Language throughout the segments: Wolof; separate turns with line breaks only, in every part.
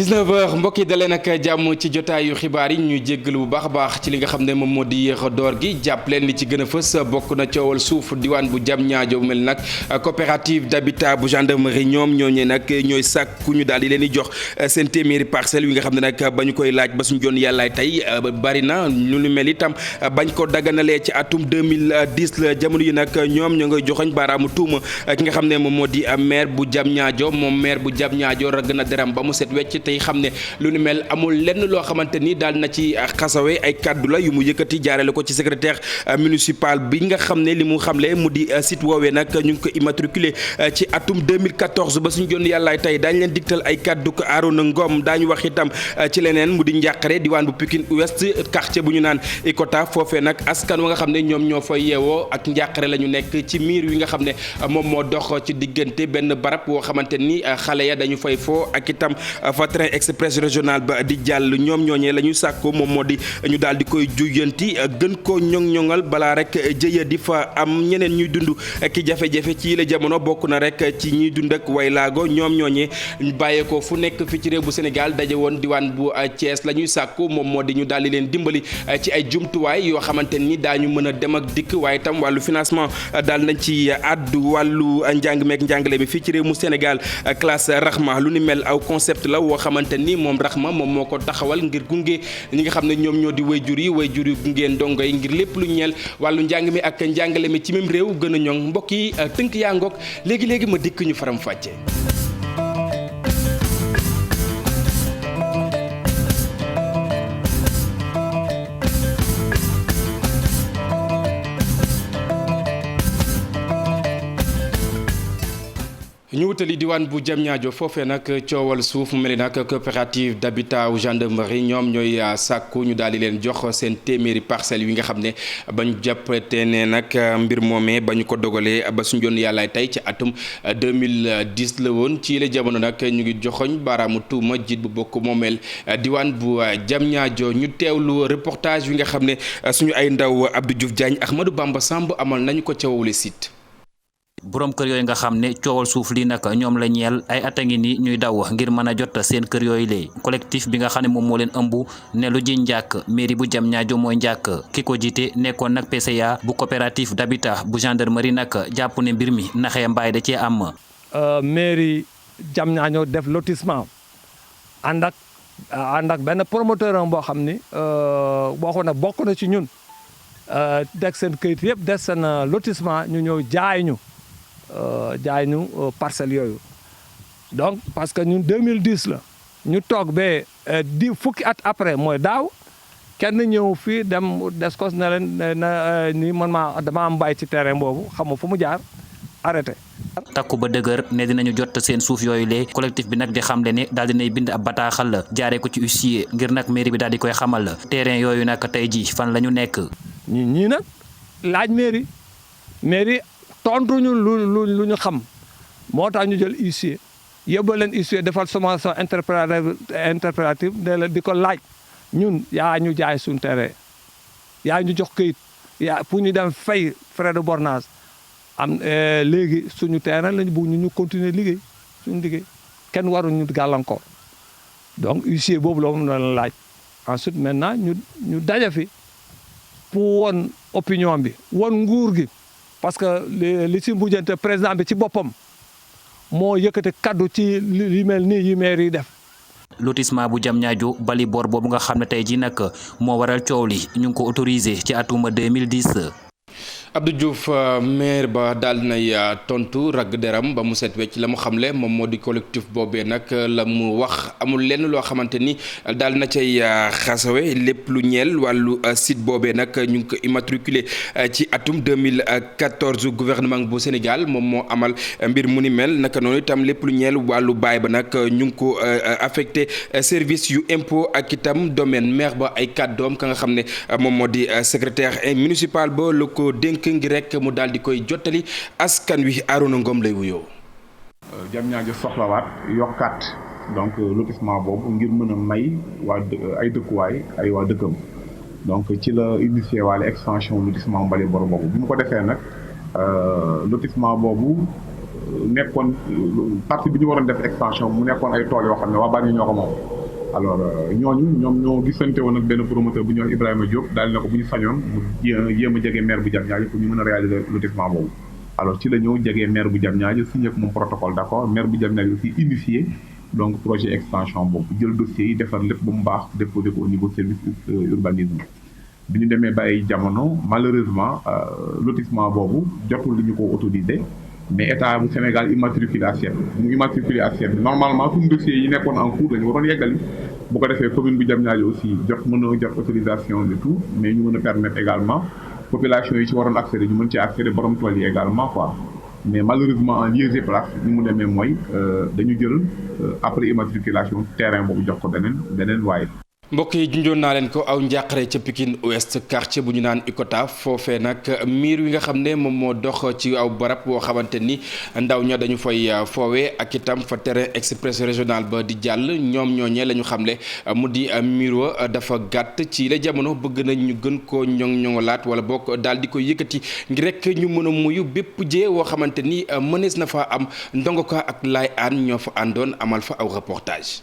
19h mbokk yi dalee nag jàmm ci jotaayu xibaar yi ñuy jéggalu bu baax a baax ci li nga xam ne moom moo di yéex a door gi jàpp leen li ci gën a fës bokk na coowal suuf diwaan bu Diamniadio mel nag coopérative d'habitat bu gendarmerie ñoom ñooñee nag ñooy sàkku ñu daal di leen di jox seen téeméeri parcelles yi nga xam ne nag ba ñu koy laaj ba suñu joon yàllaay tey bari na lu mel itam bañ ko daganalee ci atum 2010 la jamono yi nag ñoom ñoo ngay joxoñ baaraamu tuuma ki nga xam ne moom moo di maire bu Diamniadio moom maire bu Diamniadio ragg na deram ba mu set wecc tey xam ne lu ni mel amul lenn loo xamante ni daal na ci xasawe ay kàddu la yu mu yëkkati jaarale ko ci secrétaire municipal bi nga xam ne li mu xamle mu di site woowee nag ñu ngi ko immatriculé ci atum 2014 ba suñu joon yàllaay tey daañu leen digtal ay kàddu ko Arona Ngom daañu wax itam ci leneen mu di njàqare diwaan bu Pikine Ouest quartier bu ñu naan Icota foofee nag askan wa nga xam ne ñoom ñoo fa yeewoo ak njàqare la ñu nekk ci miir wi nga xam ne moom moo dox ci diggante benn barab woo xamante ni xale ya dañu fay foo ak itam fa train express régional ba di jàll ñoom ñooñee la ñu sàkko moom moo di ñu daal di koy juyanti gën koo ñoŋ-ñoŋal balaa rek jëya di fa am ñeneen ñuy dund ki jafe-jafe ci la jamono bokk na rek ci ñuy dund ak waylaago ñoom ñooñee bàyyeekoo fu nekk fi ci réew bu Sénégal daje woon diwaan bu Thiès la ñuy sàkku moom moo di ñu daal di leen dimbali ci ay jumtuwaay yoo xamante ni daañu mën a dem ak dikk waaye itam wàllu financement daal nañ ci àddu wàllu njàng meek njàngale mi fii ci réew mu Sénégal classe Rahma lu ni mel aw concept la woo xamante ni moom Rahma moom moo ko taxawal ngir gunge ñi nga xam ne ñoom ñoo di wayjur yi gunge ndongo yi ngir lépp lu ñeel wàllu njàng mi ak njàngale mi ci même réew gën a ñoŋ mbokk yi tënk yaa ngoog léegi ma dikk ñu faram fàcce. ñu wutali diwaan bu Diamniadio foofee nag coowal suuf mu mel ni nag coopérative d'habitat wu gendarmerie ñoom ñooy sàkku ñu daal di leen jox seen téeméeri parcelles yi nga xam ne ba ñu jàppate ne nag mbir moomee ba ñu ko dogalee ba suñu joon yàllaay tey ci atum 2010 la woon ci la jamono nag ñu ngi joxoñ baaraamu tuuma jiit bu bokk moomeel diwaan bu Diamniadio ñu teewlu reportage yi nga xam ne suñu ay ndaw Abdou Diouf Diagne Ahmadou Bamba Samb amal nañu ko ca wowule site.
boroom kër yooyu nga xam ne coowal suuf li nag ñoom la ñeel ay at a ngi ni ñuy daw ngir mën a jot seen kër yooyu lee collectif bi nga xam ne moom moo leen ëmb ne lu ji njàkk mairie bu Diamniadio mooy njàkk ki ko jiite nekkoon nag PCA bu coopérative d'habitat bu gendarmerie nag jàpp ne mbir mi naxee mbaay da cee am.
mairie Diamniadio def lotissement ànd ak benn promoteur am boo xam ni boo na bokk na ci ñun deg seen këyit yëpp des seen lotissement ñu ñëw jaay ñu parcelles yooyu donc parce que ñun 2010 la ñu toog ba fukki at après mooy daaw kenn ñëw fii dem des ko ne leen ni man dama am bàyyi ci terrain boobu xam nga fu mu jaar arrêté.
takku ba dëgër ne dinañu jot seen suuf yooyu lee collectif bi nag di xamle ne daal dinay bind ab bataaxal la jaaree ko ci huissier ngir nag mairie bi daal di koy xamal terrain yooyu nag tey ji fan la ñu nekk.
ñii nag laaj mairie tontuñu lu ñu xam moo tax ñu jël huissier yóbbu leen huissier defal sommation interprétative ne la di ko laaj ñun yaa ñu jaay suñu terrain yaa ñu jox këyit pour ñu dem fay frais de bornage am léegi suñu terrain lañu bëgg ñu continuer liggéey suñu liggéey kenn waruñu gàllankoor donc huissier boobu la moom la laaj ensuite maintenant ñu daje fi pour won opinion bi won nguur gi parce que li ci mujjante président bi ci boppam moo yëkkati kaddu ci li mel nii yu maire yi def.
lotissement bu Diamniadio bali bor boobu nga xam ne tey jii nag moo waral coow li ñu ngi ko autorisé ci atum 2010.
Abdou Diouf maire ba daal nay tontu ragg deram ba mu set wecc la mu xamle moom moo di collectif boobee nag la mu wax amul lenn loo xamante ni daal na cay xasawe lépp lu ñeel wàllu site boobee nag ñu ngi ko immatriculé ci atum 2014 gouvernement bu Sénégal moom moo amal mbir mu ni mel naka noonu itam lépp lu ñeel wàllu baay ba nag ñu ngi ko affecté service yu impôt ak itam domaine maire ba ay kàddoom ka nga xam ne moom moo di secrétaire municipal ba la ko dénk ngir rek mu daal di koy jottali askan wi Arona Ngom lay wuyoo.
Diamniadio soxlawaat yokkaat donc lotissement boobu ngir mën a may ay dëkkuwaay ay waa dëkkam donc ci la initié waale extension lotissement Mbali Bor boobu bi mu ko defee nag lotissement boobu nekkoon partie bi ñu waroon def extension mu nekkoon ay tool yoo xam ne waa Bargny ñoo ko moom. alors ñoom ñoo gisante woon ak benn promoteur bu ñuy wax Ibrahima Diop daal ne ko bu ñu sañoon mu jéem a jege maire bu Diamniadio pour ñu mën a réaliser lotissement boobu. alors ci la ñëw jege maire bu Diamniadio signé ak moom protocole d'accord maire bu Diamniadio aussi initié donc projet extension boobu jël dossier yi defar lépp ba mu baax déposé ko au niveau service urbanisme. bi ñu demee ba ay jamono malheureusement lotissement boobu jotul li ñu ko autorisé. mais état bu Sénégal immatriculé assiette mu immatriculé assiette bi normalement suñu dossiers yi nekkoon en cours dañu waroon yeggali bu ko defee commune bu Diamniadio aussi mën a jot autorisation de tout mais ñu mën a permettre également population yi ci waroon accéder ñu mën ci accéder borom tool yi également quoi mais malheureusement en lieu et place ni mu demee mooy dañu jël après immatriculation terrain boobu jox ko beneen waaye.
mbokk yi junjoon naa leen ko aw njàqare ca Pikine Ouest quartier bu ñu naan Icotaf foofee nag miir wi nga xam ne moom moo dox ci aw barab boo xamante ni ndaw ña dañu fay foowee ak itam fa terrain express régional ba di jàll ñoom ñooñee la ñu xamle mu di miir wa dafa gàtt ci la jamono bëgg nañ ñu gën koo ñoŋ-ñoŋalaat wala bokk daal di ko yëkkati ngir rek ñu mën a muyu bépp jee woo xamante ni mënees na fa am ndongo ko ak laay aan ñoo fa àndoon amal fa aw reportage.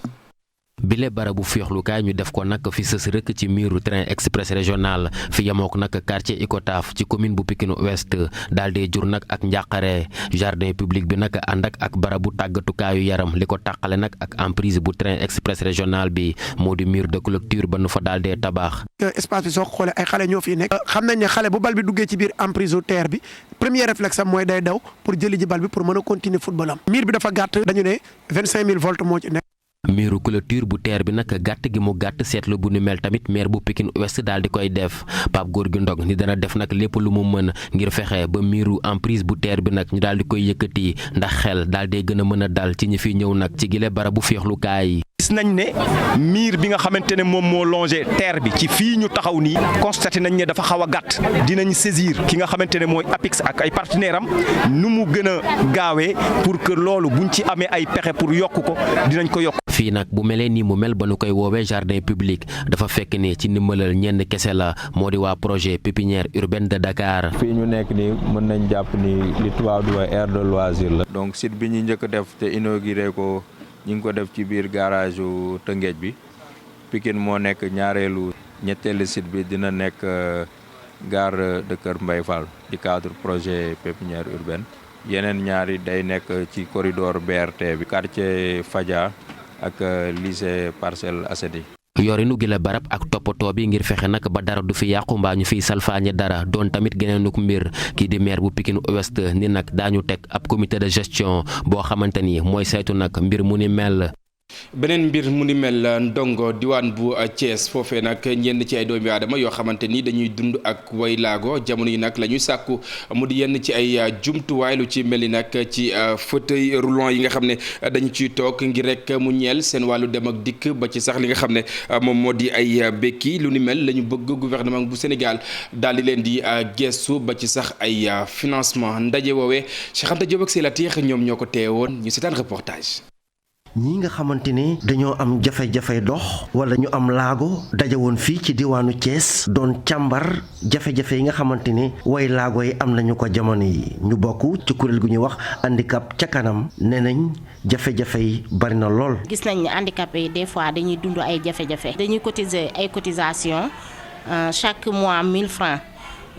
bile barabu féexlukaay ñu def ko nag fi sës rëkk ci miiru train express régional fi yemook nag quartier Icotaf ci commune bu Pikine Ouest daal dee jur nag ak njàqare jardin public bi nag ànd ak barabu tàggatukaayu yaram li ko tàqale nag ak emprise bu train express régional bi moo di mur de clôture ba nu fa daal dee tabax.
espace bi soo ko xoolee ay xale ñoo fi nekk. xam nañ ne xale bu bal bi duggee ci biir emprise u terre bi premier réflexe am mooy day daw pour jëli ji bal bi pour mën a continuer football am. miir bi dafa gàtt dañu ne 25000 volts moo ci nekk.
miiru clôture bu teer bi nag gàtt gi mu gàtt seetlu bu ni mel tamit maire bu Pikine Ouest daal di koy def Pape Gorgui Ndong ni dana def nag lépp lu mu mën ngir fexe ba miiru emprise bu teer bi nag ñu daal di koy yëkkati ndax xel daal dee gën a mën a dal ci ñi fi ñëw nag ci gile barabu féexlukaay yi.
gis nañ ne miir bi nga xamante ne moom moo longé terre bi ci fii ñu taxaw nii constaté nañ ne dafa xaw a gàtt dinañ saisir ki nga xamante ne mooy APIX ak ay partenaire am nu mu gën a gaawee pour que loolu buñ ci amee ay pexe pour yokk ko dinañ ko yokk.
fii nag bu melee nii mu mel ba nu koy woowee jardin public dafa fekk ni ci ndimbalal ñenn kese la moo di waa projet pépinière urbaine de Dakar.
fii ñu nekk nii mën nañ jàpp ni li tubaab di wax aire de loisir la. donc site bi ñu njëkk def te inauguré ko ñu ngi ko def ci biir garage u Tëngéej bi Pikine moo nekk ñetteelu site bi dina nekk gare de Kër Mbaye Fall ci cadre projet pépinière urbaine yeneen ñaari day nekk ci corridor BRT bi quartier Fadia ak lycée Parcelles Assainies.
yorinu gi la barab ak toppatoo bi ngir fexe nag ba dara du fi yàqu mbaa ñu fiy salfaañe dara doon tamit geneenuk mbir kii di maire bu Pikine Ouest ni nag daañu teg ab comité de gestion boo xamante ni mooy saytu nag mbir mu ni mel.
beneen mbir mu ni mel ndongo diwaan bu Thiès foofee nag ñenn ci ay doomi aadama yoo xamante ni dañuy dund ak way laago jamono yi nag la ñuy sàkku mu di yenn ci ay jumtuwaay lu ci mel ni nag ci fauteuil roulant yi nga xam ne dañu ciy toog ngir rek mu ñeel seen wàllu dem ak dikk ba ci sax li nga xam ne moom moo di ay békki lu ni mel la ñu bëgg gouvernement bu Sénégal daal di leen di gestu ba ci sax ay financement ndaje woowee Cheikh Anta Diop ak Sélatiir ñoom ñoo ko teewoon ñu seetaan reportage.
ñi nga xamante ne dañoo am jafe-jafe dox wala ñu am laago daje woon fii ci diwaanu Thiès doon càmbar jafe-jafe yi nga xamante ne way laago yi am nañu ko jamono yi ñu bokk ci kuréel gu ñuy wax handicap ca kanam nee nañ jafe-jafe yi bari na lool.
gis nañ ne handicapé yi des fois dañuy dund ay jafe-jafe dañuy cotiser ay cotisation chaque mois 1000 francs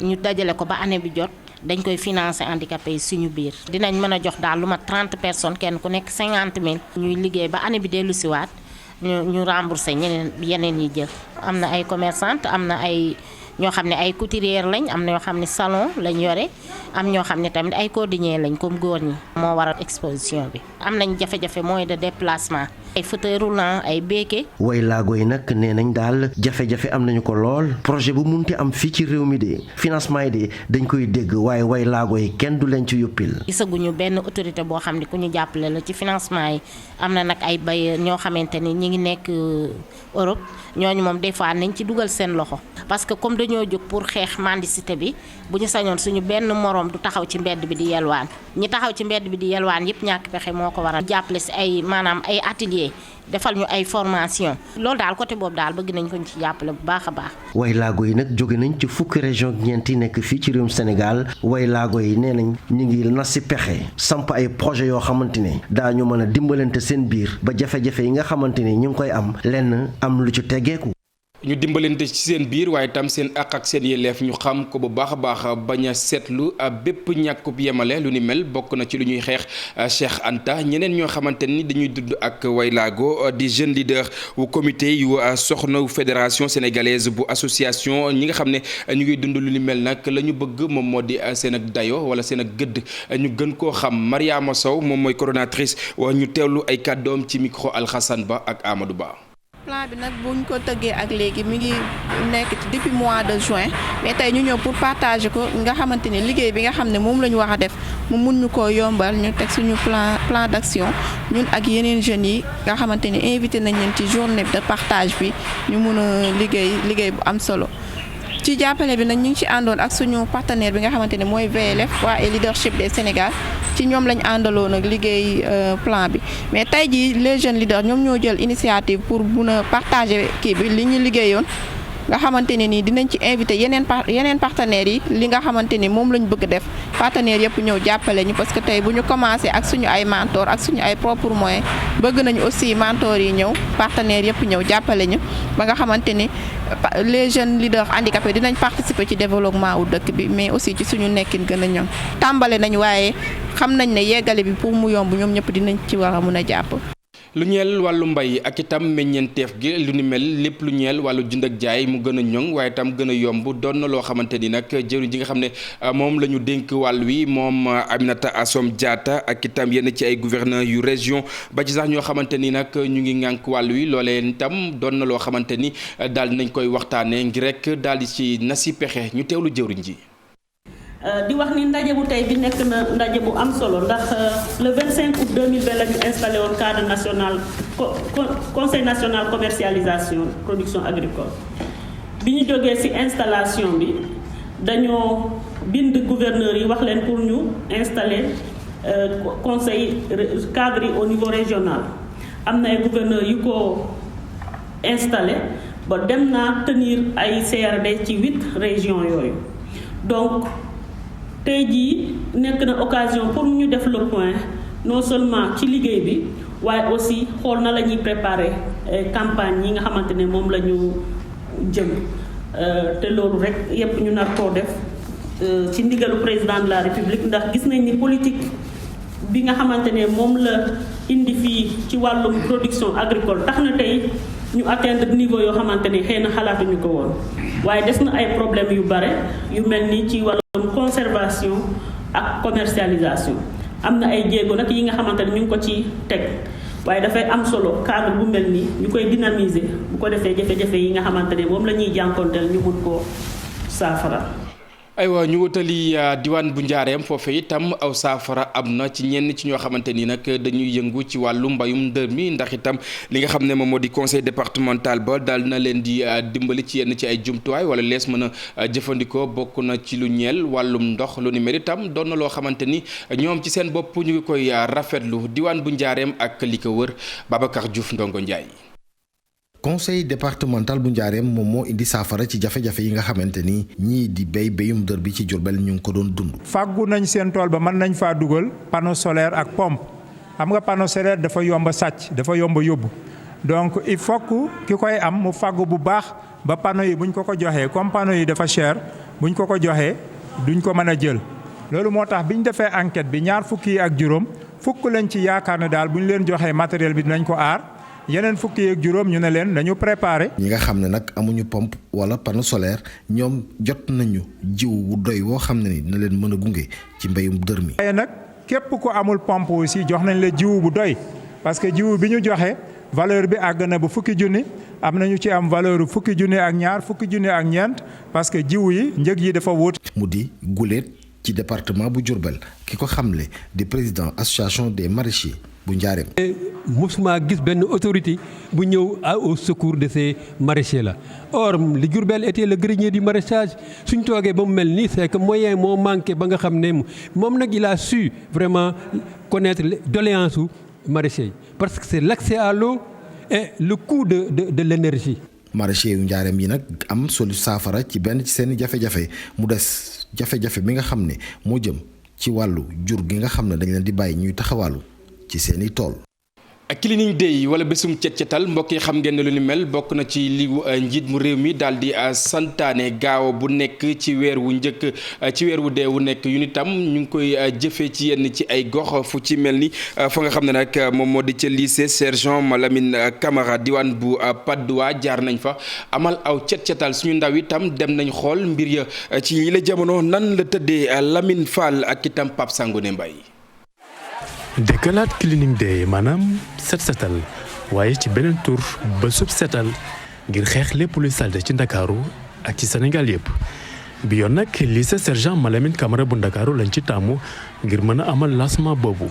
ñu dajale ko ba année bi jot. dañ koy financer handicapé yi suñu biir dinañ mën a jox daal lu mat 30 personnes kenn ku nekk 50 000 ñuy liggéey ba année bi dellu siwaat ñu rembourser yeneen yi jël am na ay commerçante am na ay ñoo xam ne ay couturière lañ am na ñoo xam ne salon lañ yore am ñoo xam ne tamit ay cordonnier lañ comme góor ñi moo waral exposition bi am nañ jafe-jafe moyen de déplacement ay fauteuil roulant ay béquet.
way laago yi nag nee nañ daal jafe-jafe am nañu ko lool projet bu munti am fii ci réew mi de financement yi de dañ koy dégg waaye way laago yi kenn du leen ci yóppil.
gisaguñu benn autorité boo xam ne ku ñu jàppale la ci financement yi am na nag ay bailleurs ñoo xamante ni ñi ngi nekk Europe ñooñu moom des fois nañ ci dugal seen loxo parce que comme dañoo jóg pour xeex mendicité bi bu ñu sañoon suñu benn moroom du taxaw ci mbedd bi di yelwaan ñi taxaw ci mbedd bi di yelwaan yëpp ñàkk pexe moo ko waral jàppale si ay maanaam ay atelier liggéey defal ñu ay formation loolu daal côté boobu daal bëgg nañ ko ci jàppale bu baax a baax.
way laago yi nag jóge nañ ci fukki région ñeenti nekk fii ci réewum Sénégal way laago yi nee nañ ñu ngi nas si pexe samp ay projet yoo xamante ne daañu mën a dimbalante seen biir ba jafe-jafe yi nga xamante ne ñu ngi koy am lenn am lu ci teggeeku.
ñu dimbalante ci seen biir waaye tam seen àq ak seen yelleef ñu xam ko bu baax a baax bañ a seetlu bépp ñàkkub yemale lu ni mel bokk na ci lu ñuy xeex Cheikh Anta ñeneen ñoo xamante ni dañuy dudd ak waylaago di jeune leader wu comité yu soxna fédération sénégalaise bu association ñi nga xam ne ñu ngi dund lu ni mel nag la ñu bëgg moom moo di seen ak dayo wala seen ak gëdd ñu gën koo xam Mariama Sow moom mooy coordonnatrice ñu teewlu ay kàddoom ci micro Alxasan Ba ak Amadou Ba.
plan bi nag buñ ko tëggee ak léegi mi ngi nekk depuis mois de juin mais tey ñu ñëw pour partager ko nga xamante ni liggéey bi nga xam ne moom la ñu war a def mu mun ñu koo yombal ñu teg suñu plan d'action ñun ak yeneen jeunes yi nga xamante ni invité nañ leen ci journée de partage bi ñu mun a liggéey bu am solo. ci jàppale bi nag ñu ngi ci àndoon ak suñu partenaire bi nga xamante ne mooy VLF Voix et Leadership des Sénégal ci ñoom lañ àndaloon ak liggéey plan bi mais tey jii les jeunes leaders ñoom ñoo jël initiative pour mun a partager kii bi li ñu liggéeyoon nga xamante ne nii dinañ ci invité yeneen partenaires yi li nga xamante ni moom lañ bëgg def partenaires yëpp ñëw jàppale ñu parce que tey bu ñu commencé ak suñu ay mentor ak suñu ay propres moyens bëgg nañu aussi mentors yi ñëw partenaires yëpp ñëw jàppale ñu ba nga xamante ni les jeunes leaders handicapés dinañ participer ci développement wu dëkk bi mais aussi ci suñu nekkin gën a ñoŋ tàmbale nañ waaye xam nañ ne yeggale bi pour mu yomb ñoom ñëpp dinañ ci war a mun a jàpp.
lu ñeel wàllu mbay ak itam meññeenteef gi lu ni mel lépp lu ñeel wàllu jënd ak jaay mu gën a ñoŋ waaye itam gën a yomb doon na loo xamante ni nag jëriñ ji nga xam ne moom la ñu dénk wàll wi moom Aminata Assome Diatta ak itam yenn ci ay gouverneur yu région ba ci sax ñoo xamante ni nag ñu ngi ŋànk wàll wi loolee itam doon na loo xamante ni daal nañ koy waxtaanee ngir rek daal di ci nasi pexe ñu teewlu jëriñ ji.
di wax ni ndaje bu tey bi nekk na ndaje bu am solo ndax le 25 août 2020 la ñu installé woon cadre national conseil national commercialisation production agricole bi ñu jógee ci installation bi dañoo bind gouverneur yi wax leen pour ñu installer conseil cadre yi au niveau régional am na ay gouverneur yu ko installé ba dem naa tenir ay CRD ci 8 régions yooyu donc tey jii nekk na occasion pour ñu def le point non seulement ci liggéey bi waaye aussi xool na la ñuy préparer campagne yi nga xamante ne moom la ñu jëm te loolu rek yépp ñu nar koo def ci ndigalu président de la république ndax gis nañ ni politique bi nga xamante ne moom la indi fii ci wàllum production agricole tax na tey ñu atteindre niveau yoo xamante ne xëy na xalaatuñu ko woon waaye des na ay problèmes yu bare yu mel ni ci wàllum conservation ak commercialisation am na ay jéego nag yi nga xamante ne ñu ngi ko ci teg waaye dafay am solo cadre bu mel ni ñu koy dynamiser bu ko defee jafe-jafe yi nga xamante ne moom la ñuy jànkonteel ñu mun koo saafara.
aywa ñu wutali diwaan bu njaareem foofu itam aw saafara am na ci ñenn ci ñoo xamante ni nag dañuy yëngu ci wàllu mbayum ndër mi ndax itam li nga xam ne moom moo di conseil départemental ba daal na leen di dimbali ci yenn ci ay jumtuwaay wala lees mën a jëfandikoo bokk na ci lu ñeel wàllum ndox lu ni mel itam doon na loo xamante ni ñoom ci seen bopp ñu ngi koy rafetlu diwaan bu njaareem ak li ko wër Babacar Diouf Ndongo Ndiaye.
conseil départemental bu njaareem moom moo indi saafara ci jafe-jafe yi nga xamante ni ñii di béyum dër bi ci Jurbel ñu ngi ko doon dund.
fàggu nañ seen tool ba mën nañ faa dugal panneau solaire ak pompe xam nga panneau solaire dafa yomb a sàcc dafa yomb a yóbbu donc il faut que ki koy am mu fàggu bu baax ba panneau yi buñ ko joxee comme panneau yi dafa cher buñ ko joxee duñ ko mën a jël loolu moo tax biñ defee enquête bi ñaar fukki yi ak juróom fukk lañ ci yaakaar ne daal buñ leen joxee matériel bi dinañ ko aar. yeneen fukki ak juróom ñu ne leen dañu préparé.
ñi nga xam ne nag amuñu pompe wala panneau solaire ñoom jot nañu jiw bu doy woo xam ne ni dina leen mën a gunge ci mbéyum dër mi.
waaye nag képp ku amul pompe aussi jox nañ la jiw bu doy parce que jiw bi ñu joxe valeur bi àgg na bu fukki junni am nañu ci am valeur fukki junni ak ñaar fukki junni ak ñeent parce que jiw yi njëg yi dafa wóot.
mu di guléet ci département bu Diourbel ki ko xamle di président association des maraîchers. bu njaareem.
mosuma gis benn autorité bu ñëw au secours de ces maraîchers là or li Diourbel était le grenier du maraîchage suñ toogee ba mu mel nii c'est que moyen moo manqué ba nga xam ne moom nag il a su vraiment connaître doléance su maraîchers yi parce que c'est l'accès à l'eau et le coût de l'énergie.
maraîchers yu njaareem yi nag am saafara ci benn ci seen jafe-jafe mu des jafe-jafe bi nga xam ne moo jëm ci wàllu jur gi nga xam ne dañ leen di bàyyi ñuy taxawaalu ci seeni tool.
cleaning day wala bésum cet-cetal mbokk yi xam ngeen ne lu ni mel bokk na ci li njiit mu réew mi daal di santaane gaaw bu nekk ci weer wu njëkk ci weer wu dee wu nekk yu nitam ñu ngi koy jëfee ci yenn ci ay gox fu ci mel ni fa nga xam ne nag moom moo di ca lycée sergent Malamine Camara diwaan bu Patte d'Oie jaar nañ fa amal aw cet-cetal suñu ndaw itam dem nañ xool mbir ya ci yi la jamono nan la tëddee Lamine Fall ak itam Pape Sangone Mbaye.
Décalate cleaning day maanaam set setal waaye ci beneen tur bésub setal ngir xeex lépp luy salte ci ndakaaru ak ci Sénégal yëpp bi yoon nag lycée sergent Malamine Camara bu ndakaaru lañ ci tàmmu ngir mën a amal lancement boobu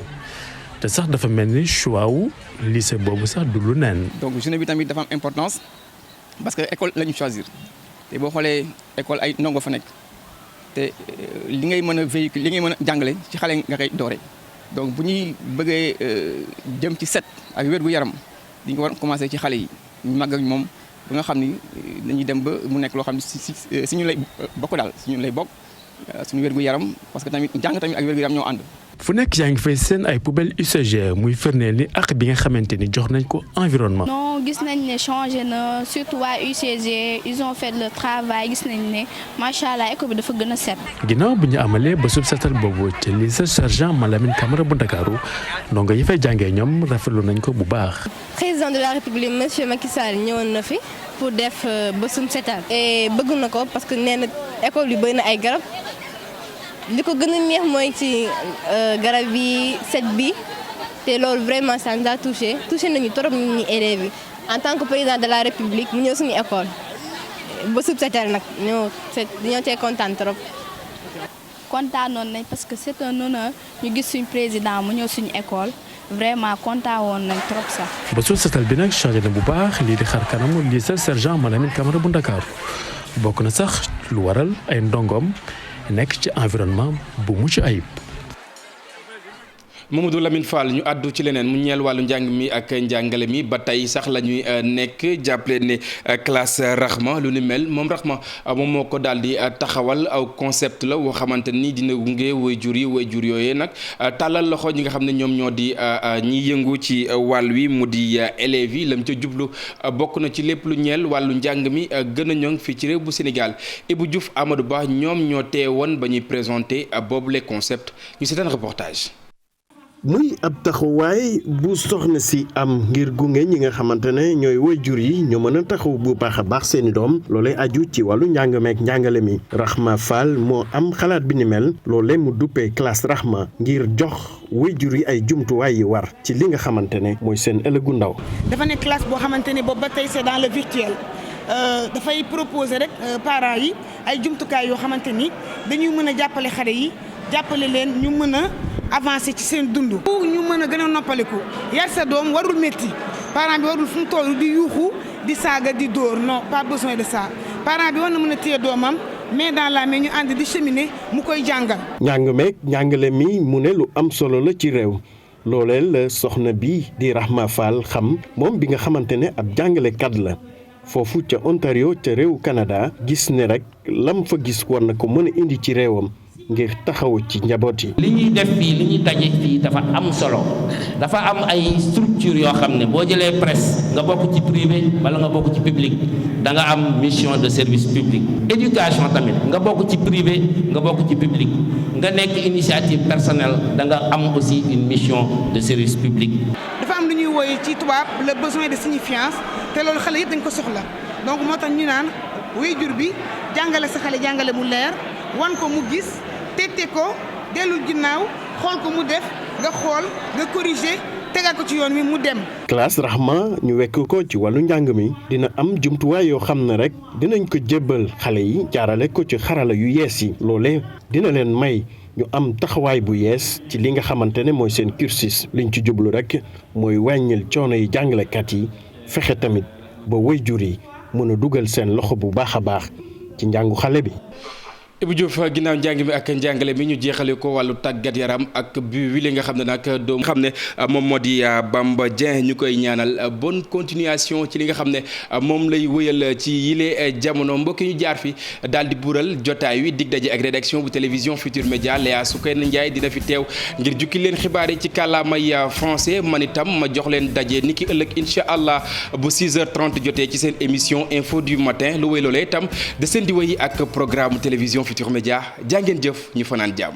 te sax dafa mel ni choix wu lycée boobu sax du lu neen.
donc journée bi tamit dafa am importance parce que école la ñu choisir te boo xoolee école ay ndongo fa nekk te li ngay mën a véhicule li ngay mën a jàngale ci xale nga koy doore. donc bu ñuy bëggee jëm ci set ak wér gu yaram di nga war a commencer ci xale yi ñu màgg ak moom ba nga xam ni dañuy dem ba mu nekk loo xam ne si ñu lay bokk daal si ñu lay bokk suñu wér gu yaram parce que tamit jàng tamit ak wér gu yaram ñoo ànd.
fu nekk yaa ngi fay seen ay poubelle UCG muy firndeel ni ak bi nga xamante ni jox nañ ko environnement.
non gis nañ ne changé na surtout waa UCG ils ont fait le travail gis nañ ne macha allah école bi dafa gën a set.
ginnaaw bu ñu amalee ba sub setal boobu ci lycée sergent Malamine Camara bu Ndakaaru ndongo yi fay jàngee ñoom rafetlu nañ ko bu baax.
président de la république monsieur Macky Sall ñëwoon na fi pour def bésum setal. et bëgg na ko parce que nee na école yi bëri na ay garab. li ko gën a neex mooy ci garab yi set bi te loolu vraiment ça nous a touché nañu trop ñun ñi élèves yi en tant que président de la république mu ñëw suñu école ba sub setal nag dañoo cee kontaan trop.
kontaanoon nañ parce que c'est un honneur ñu gis suñu président mu ñëw suñu école vraiment kontaan woon nañ trop sax.
ba sub setal bi nag changé na bu baax lii di xar kanamu lycée sergent Malamine Camara bu Ndakaaru bokk na sax lu waral ay ndongoom nekk ci environnement bu mucc ayib.
Mamadou Lamine Fall ñu àddu ci leneen mu ñeel wàllu njàng mi ak njàngale mi ba tey sax la ñuy nekk jàppale ne classe Rahma lu ni mel moom Rahma moom moo ko daal di taxawal aw concept la woo xamante ni dina gunge waajur yooyee nag tàllal loxo ñi nga xam ne ñoom ñoo di ñi yëngu ci wàll wi mu di élèves yi lam ca jublu bokk na ci lépp lu ñeel wàllu njàng mi gën a ñoŋ fii ci réew bu Sénégal Ibou Diouf Amadou Ba ñoom ñoo teewoon ba ñuy présenté boobu les concepts ñu seetaan reportage.
muy ab taxawaay bu soxna si am ngir gunge ñi nga xamante ne ñooy waajur yi ñoo mën a taxaw bu baax a baax seeni doom loolee aju ci wàllu njàng meek njàngale mi Rahma Fall moo am xalaat bi ni mel loolee mu duppee classe Rahma ngir jox waajur yi ay jumtuwaay yi war ci li nga xamante ne mooy seen ëllëgu ndaw.
dafa nekk classe boo xamante ne boobu ba tey c'est dans le virtuel dafay proposer rek parents yi ay jumtukaay yoo xamante ni dañuy mën a jàppale xale yi jàppale leen ñu mën a avancer ci seen dund. pour ñu mën a gën a noppaliku yar sa doom warul métti parent bi warul fu mu toll di yuuxu di saaga di dóor non pas besoin de ça parent bi war na mën a téye doomam mais dans la main ñu ànd di cheminer mu koy jàngal.
njàng meek njàngale mi mu ne lu am solo la ci réew looleel soxna bi di Rahma Fall xam moom bi nga xamante ne ab jàngalekat la foofu ca Ontario ca réew Canada gis ne rek lam fa gis war na ko mën a indi ci réewam. ngir taxaw ci njaboot yi.
li ñuy def fii li ñuy daje fii dafa am solo dafa am ay structure yoo xam ne boo jëlee presse nga bokk ci privé wala nga bokk ci public da nga am mission de service public. éducation tamit nga bokk ci privé nga bokk ci public nga nekk initiative personnelle da nga am aussi une mission de service public.
dafa am lu ñuy wooye ci tubaab le besoin de signifiance te loolu xale yëpp dañ ko soxla donc moo tax ñu naan waajur bi jàngale sa xale jàngale mu leer wan ko mu gis. tette ko dellul ginnaaw xool ko mu def nga xool nga corriger tegal ko ci yoon wi mu dem.
classe Rahma ñu wekk ko ci wàllu njàng mi dina am jumtuwaay yoo xam ne rek dinañ ko jébbal xale yi jaarale ko ci xarala yu yees yi loole dina leen may ñu am taxawaay bu yees ci li nga xamante ne mooy seen cursus liñ ci jublu rek mooy wàññil coono yi jàngalekat yi fexe tamit ba waajur yi mën a dugal seen loxo bu baax a baax ci njàngu xale bi.
Ibou Diouf ginnaaw njàng mi ak njàngale mi ñu jeexale ko wàllu tàggat yaram ak bu wile nga xam ne nag doom xam ne moom moo di Bamba Dieng ñu koy ñaanal bonne continuation ci li nga xam ne moom lay wëyal ci yile jamono mbokk ñu jaar fi daal di buural jotaay wi dig daje ak rédaction bu télévision Futur Média Léa Soukeyna Ndiaye dina fi teew ngir jukki leen xibaar yi ci kàllaamay français man itam ma jox leen daje ni ki ëllëg incha allah bu 6h30 jotee ci seen émission info du matin lu wéy loolee itam de seen di wéy ak programme télévision Futur Média jaa ngeen jëf ñu fanaan jàmm